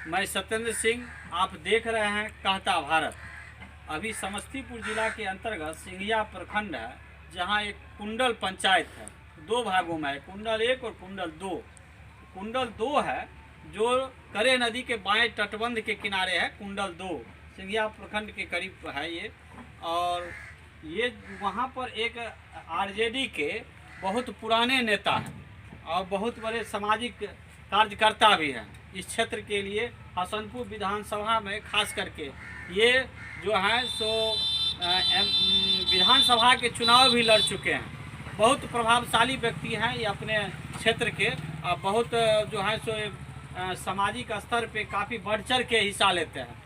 मैं सत्येंद्र सिंह, आप देख रहे हैं कहता भारत। अभी समस्तीपुर जिला के अंतर्गत सिंघिया प्रखंड है, जहां एक कुंडल पंचायत है। दो भागों में है, कुंडल 1 और कुंडल 2। कुंडल 2 है जो करे नदी के बाएं तटबंध के किनारे है। कुंडल 2 सिंघिया प्रखंड के करीब है ये। और ये वहाँ पर एक आरजेडी के बहुत पुराने नेता हैं और बहुत बड़े सामाजिक कार्यकर्ता भी हैं। इस क्षेत्र के लिए हसनपुर विधानसभा में खास करके ये जो है सो विधानसभा के चुनाव भी लड़ चुके हैं। बहुत प्रभावशाली व्यक्ति हैं ये अपने क्षेत्र के। बहुत जो है सो सामाजिक स्तर पे काफ़ी बढ़ चढ़ के हिस्सा लेते हैं।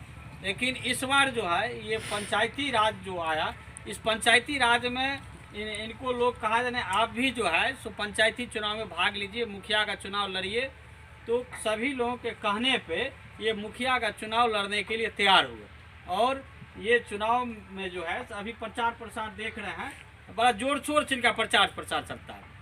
लेकिन इस बार जो है ये पंचायती राज जो आया, इस पंचायती राज में इनको लोग कहा जाने आप भी जो है सो पंचायती चुनाव में भाग लीजिए, मुखिया का चुनाव लड़िए। तो सभी लोगों के कहने पे ये मुखिया का चुनाव लड़ने के लिए तैयार हुए। और ये चुनाव में जो है अभी प्रचार प्रसार देख रहे हैं, बड़ा जोर शोर से इनका प्रचार प्रसार चलता है।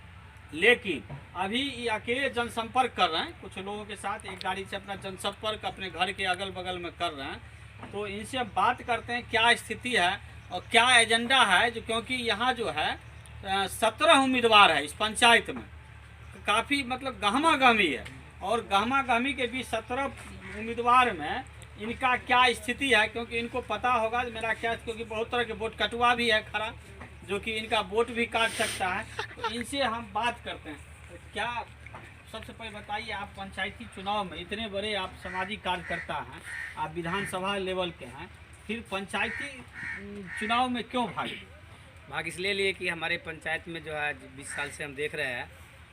लेकिन अभी ये अकेले जनसंपर्क कर रहे हैं, कुछ लोगों के साथ एक गाड़ी से अपना जनसंपर्क अपने घर के अगल बगल में कर रहे हैं। तो इनसे अब बात करते हैं क्या स्थिति है और क्या एजेंडा है। जो क्योंकि यहाँ जो है 17 उम्मीदवार है इस पंचायत में, काफ़ी मतलब गहमा गहमी है। और गहमा गहमी के बीच 17 उम्मीदवार में इनका क्या स्थिति है, क्योंकि इनको पता होगा मेरा क्या, क्योंकि बहुत तरह के वोट कटवा भी है खड़ा, जो कि इनका वोट भी काट सकता है। तो इनसे हम बात करते हैं। तो क्या सबसे पहले बताइए, आप पंचायती चुनाव में इतने बड़े आप सामाजिक कार्यकर्ता हैं, आप विधानसभा लेवल के हैं, फिर पंचायती चुनाव में क्यों भाग इसलिए लिए कि हमारे पंचायत में जो है 20 साल से हम देख रहे हैं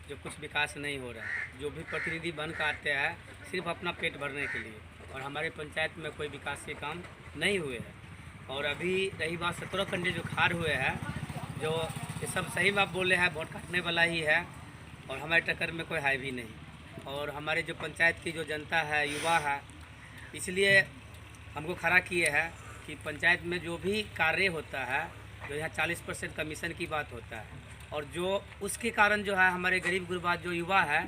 जो कुछ विकास नहीं हो रहा है। जो भी प्रतिनिधि बन कर आते हैं सिर्फ अपना पेट भरने के लिए, और हमारे पंचायत में कोई विकास के काम नहीं हुए हैं। और अभी रही बात 17 कंडे जो खार हुए हैं, जो ये सब सही बात बोले हैं, वोट काटने वाला ही है और हमारे टक्कर में कोई है भी नहीं। और हमारे जो पंचायत की जो जनता है, युवा है, इसलिए हमको खड़ा किए हैं कि पंचायत में जो भी कार्य होता है, जो यहाँ 40% कमीशन की बात होता है, और जो उसके कारण जो है हमारे गरीब गुरबा जो युवा है,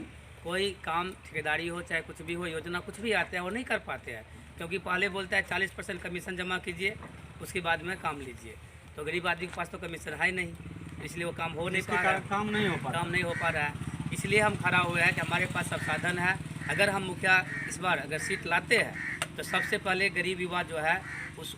कोई काम ठेकेदारी हो चाहे कुछ भी हो, योजना कुछ भी आते हैं वो नहीं कर पाते हैं। क्योंकि पहले बोलता है 40% कमीशन जमा कीजिए, उसके बाद में काम लीजिए। तो गरीब आदमी के पास तो कमीशन है नहीं, इसलिए वो काम हो नहीं पा रहा है, काम नहीं हो पा रहा है। इसलिए हम खड़ा हुए हैं कि हमारे पास सब साधन है। अगर हम मुखिया इस बार अगर सीट लाते हैं तो सबसे पहले गरीब युवा जो है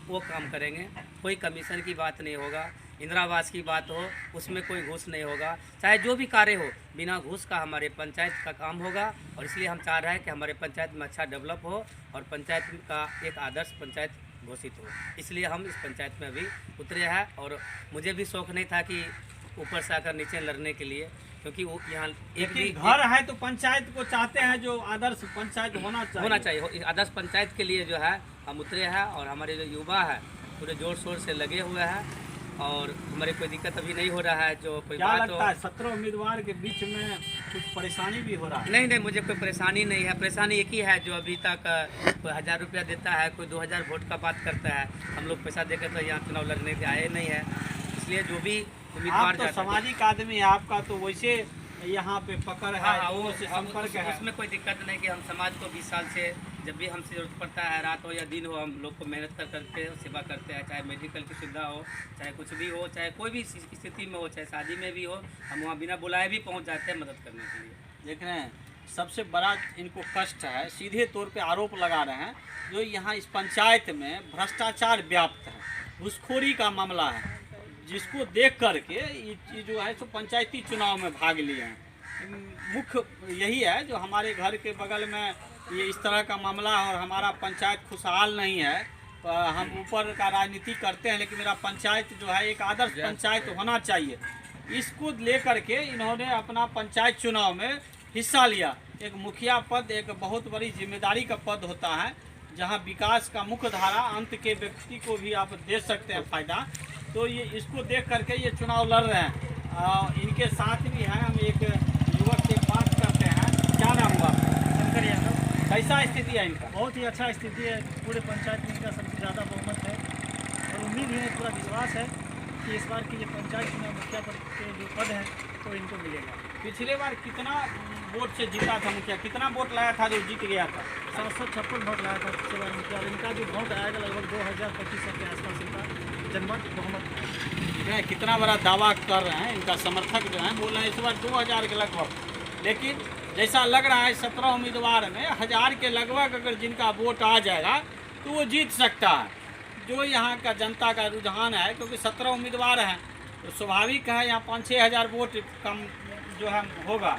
वो काम करेंगे। कोई कमीशन की बात नहीं होगा, इंदिरा आवास की बात हो उसमें कोई घूस नहीं होगा, चाहे जो भी कार्य हो बिना घूस का हमारे पंचायत का काम होगा। और इसलिए हम चाह रहे हैं कि हमारे पंचायत में अच्छा डेवलप हो और पंचायत का एक आदर्श पंचायत घोषित हो। इसलिए हम इस पंचायत में अभी उतरे हैं। और मुझे भी शौक़ नहीं था कि ऊपर से आकर नीचे लड़ने के लिए, क्योंकि वो यहाँ एक भी घर है तो पंचायत को चाहते हैं जो आदर्श पंचायत होना चाहिए। आदर्श पंचायत के लिए जो है हम उतरे हैं। और हमारे जो युवा है पूरे जोर शोर से लगे हुए हैं और हमारे कोई दिक्कत अभी नहीं हो रहा है। जो कोई क्या लगता है 17 उम्मीदवार के बीच में कुछ परेशानी भी हो रहा है? नहीं, मुझे कोई परेशानी नहीं है। परेशानी एक ही है, जो अभी तक कोई 1000 रुपया देता है, कोई 2000 वोट का बात करता है। हम लोग पैसा देकर तो यहाँ चुनाव लड़ने के आए नहीं है। इसलिए जो भी उम्मीदवार तो सामाजिक आदमी है, आपका तो वैसे यहाँ पे पकड़ है, वो से संपर्क है, उसमें कोई दिक्कत नहीं। कि हम समाज को 20 साल से जब भी हमसे जरूरत पड़ता है, रात हो या दिन हो, हम लोग को मेहनत करके सेवा करते हैं। चाहे मेडिकल की सुविधा हो, चाहे कुछ भी हो, चाहे कोई भी स्थिति में हो, चाहे शादी में भी हो, हम वहाँ बिना बुलाए भी पहुँच जाते हैं मदद करने के लिए। देख रहे हैं सबसे बड़ा इनको कष्ट है, सीधे तौर पे आरोप लगा रहे हैं जो यहाँ इस पंचायत में भ्रष्टाचार व्याप्त है, घूसखोरी का मामला है, जिसको देख करके ये जो है सो पंचायती चुनाव में भाग लिए हैं। मुख्य यही है जो हमारे घर के बगल में ये इस तरह का मामला है और हमारा पंचायत खुशहाल नहीं है। हम ऊपर का राजनीति करते हैं, लेकिन मेरा पंचायत जो है एक आदर्श पंचायत होना चाहिए। इसको लेकर के इन्होंने अपना पंचायत चुनाव में हिस्सा लिया। एक मुखिया पद एक बहुत बड़ी जिम्मेदारी का पद होता है, जहां विकास का मुख्य धारा अंत के व्यक्ति को भी आप दे सकते हैं फायदा। तो ये इसको देख करके ये चुनाव लड़ रहे हैं। इनके साथ भी हैं, हम एक युवक से बात करते हैं। क्या नाम हुआ? शंकर यादव। कैसा स्थिति है इनका? बहुत ही अच्छा स्थिति है। पूरे पंचायत में इनका सबसे ज़्यादा बहुमत है और उम्मीद है, पूरा विश्वास है कि इस बार की ये पंचायत चुनाव मुखिया पद के जो पद है तो इनको मिलेगा। पिछले बार कितना वोट से जीता था मुखिया, कितना वोट लाया था जो जीत गया था? 756 वोट लाया था पिछले बार मुखिया। और इनका जो वोट आएगा लगभग 2025 के आसपास इनका जनमत बहुमत। है कितना बड़ा दावा कर रहे हैं, इनका समर्थक जो है बोल रहे हैं इस बार 2000 के लगभग, लेकिन जैसा लग रहा है 17 उम्मीदवार में 1000 के लगभग अगर जिनका वोट आ जाएगा तो वो जीत सकता है। जो यहाँ का जनता का रुझान है, क्योंकि 17 उम्मीदवार हैं तो स्वाभाविक है यहाँ 5-6 हज़ार वोट कम जो है होगा,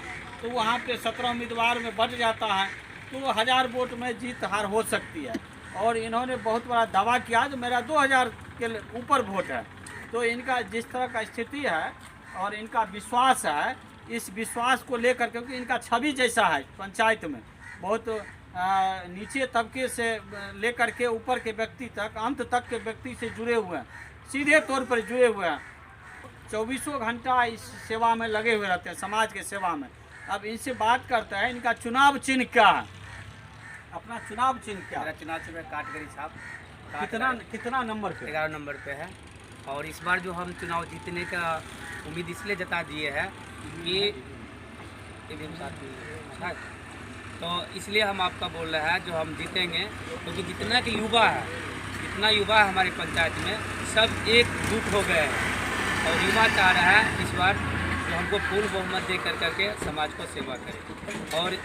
तो वहाँ पे 17 उम्मीदवार में बढ़ जाता है तो 1000 वोट में जीत हार हो सकती है। और इन्होंने बहुत बड़ा दावा किया जो मेरा 2000 के ऊपर वोट है। तो इनका जिस तरह का स्थिति है और इनका विश्वास है, इस विश्वास को लेकर, क्योंकि इनका छवि जैसा है पंचायत में, बहुत नीचे तबके से लेकर के ऊपर के व्यक्ति तक, अंत तक के व्यक्ति से जुड़े हुए हैं, सीधे तौर पर जुड़े हुए हैं, 24 घंटा इस सेवा में लगे हुए रहते हैं, समाज के सेवा में। अब इनसे बात करते हैं, इनका चुनाव चिन्ह क्या है? अपना चुनाव चिन्ह क्या मेरा है? चुनाव चिन्ह काटगरी छाप। कितना नंबर पे? 11 नंबर पे है। और इस बार जो हम चुनाव जीतने का उम्मीद इसलिए जता दिए है कि तो इसलिए हम आपका बोल रहे हैं जो हम जीतेंगे, क्योंकि जितना कि युवा है, जितना युवा है हमारी पंचायत में, सब एकजुट हो गए हैं और युवा चाह रहा है इस बार जो हमको पूर्ण बहुमत दे करके समाज को सेवा करें। और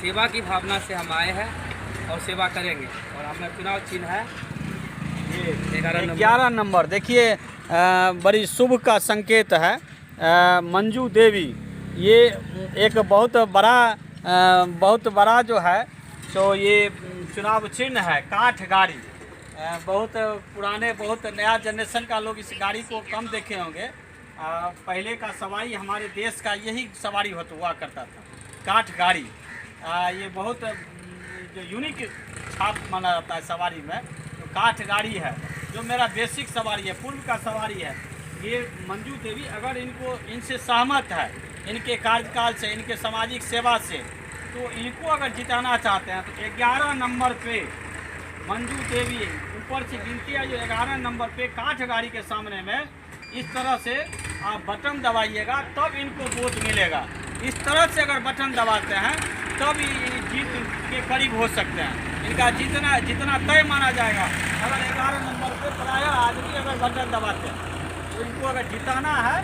सेवा की भावना से हम आए हैं और सेवा करेंगे। और हमारा चुनाव चिन्ह है 11 नंबर। देखिए बड़ी शुभ का संकेत है। मंजू देवी, ये एक बहुत बड़ा जो है तो ये चुनाव चिन्ह है काठ गाड़ी। बहुत पुराने, बहुत नया जनरेशन का लोग इस गाड़ी को कम देखे होंगे। पहले का सवारी हमारे देश का यही सवारी हुआ करता था, काठ गाड़ी। ये बहुत जो यूनिक छाप माना जाता है सवारी में, तो काठ गाड़ी है जो मेरा बेसिक सवारी है, पूर्व का सवारी है। ये मंजू देवी अगर इनसे सहमत है, इनके कार्यकाल से, इनके सामाजिक सेवा से, तो इनको अगर जिताना चाहते हैं तो 11 नंबर पे मंजू देवी, ऊपर से गिनती है जो 11 नंबर पे काठ गाड़ी के सामने में इस तरह से आप बटन दबाइएगा तब इनको वोट मिलेगा। इस तरह से अगर बटन दबाते हैं तब ये जीत के करीब हो सकते हैं। इनका जितना तय माना जाएगा। अगर 11 नंबर पे प्राय आदमी अगर बटन दबाते हैं तो इनको अगर जिताना है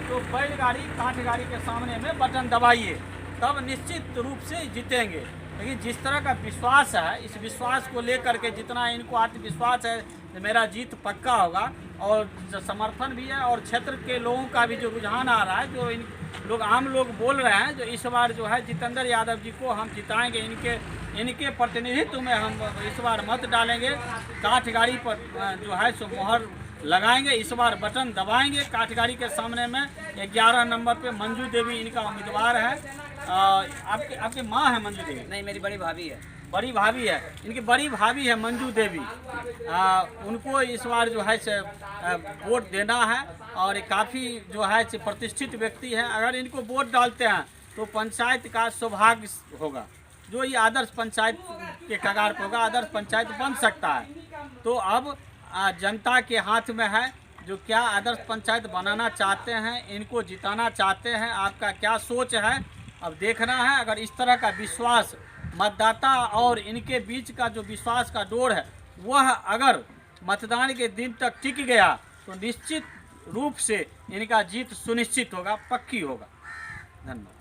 तो बैलगाड़ी, काठ गाड़ी के सामने में बटन दबाइए, तब निश्चित रूप से जीतेंगे। लेकिन जिस तरह का विश्वास है, इस विश्वास को लेकर के जितना इनको आत्मविश्वास है कि मेरा जीत पक्का होगा, और समर्थन भी है, और क्षेत्र के लोगों का भी जो रुझान आ रहा है, जो इन लोग आम लोग बोल रहे हैं जो इस बार जो है जितेंद्र यादव जी को हम जिताएंगे, इनके प्रतिनिधित्व में हम इस बार मत डालेंगे, काठ गाड़ी पर जो है सो मोहर लगाएंगे, इस बार बटन दबाएंगे काठ गाड़ी के सामने में। 11 नंबर पे मंजू देवी इनका उम्मीदवार है। आपकी माँ है मंजू देवी? नहीं, मेरी बड़ी भाभी है। बड़ी भाभी है, इनकी बड़ी भाभी है मंजू देवी। उनको इस बार जो है से वोट देना है, और काफ़ी जो है से प्रतिष्ठित व्यक्ति है। अगर इनको वोट डालते हैं तो पंचायत का सौभाग्य होगा, जो ये आदर्श पंचायत के कगार पर होगा, आदर्श पंचायत बन सकता है। तो अब जनता के हाथ में है, जो क्या आदर्श पंचायत बनाना चाहते हैं, इनको जिताना चाहते हैं, आपका क्या सोच है अब देखना है। अगर इस तरह का विश्वास मतदाता और इनके बीच का जो विश्वास का डोर है वह अगर मतदान के दिन तक टिक गया तो निश्चित रूप से इनका जीत सुनिश्चित होगा, पक्की होगा। धन्यवाद।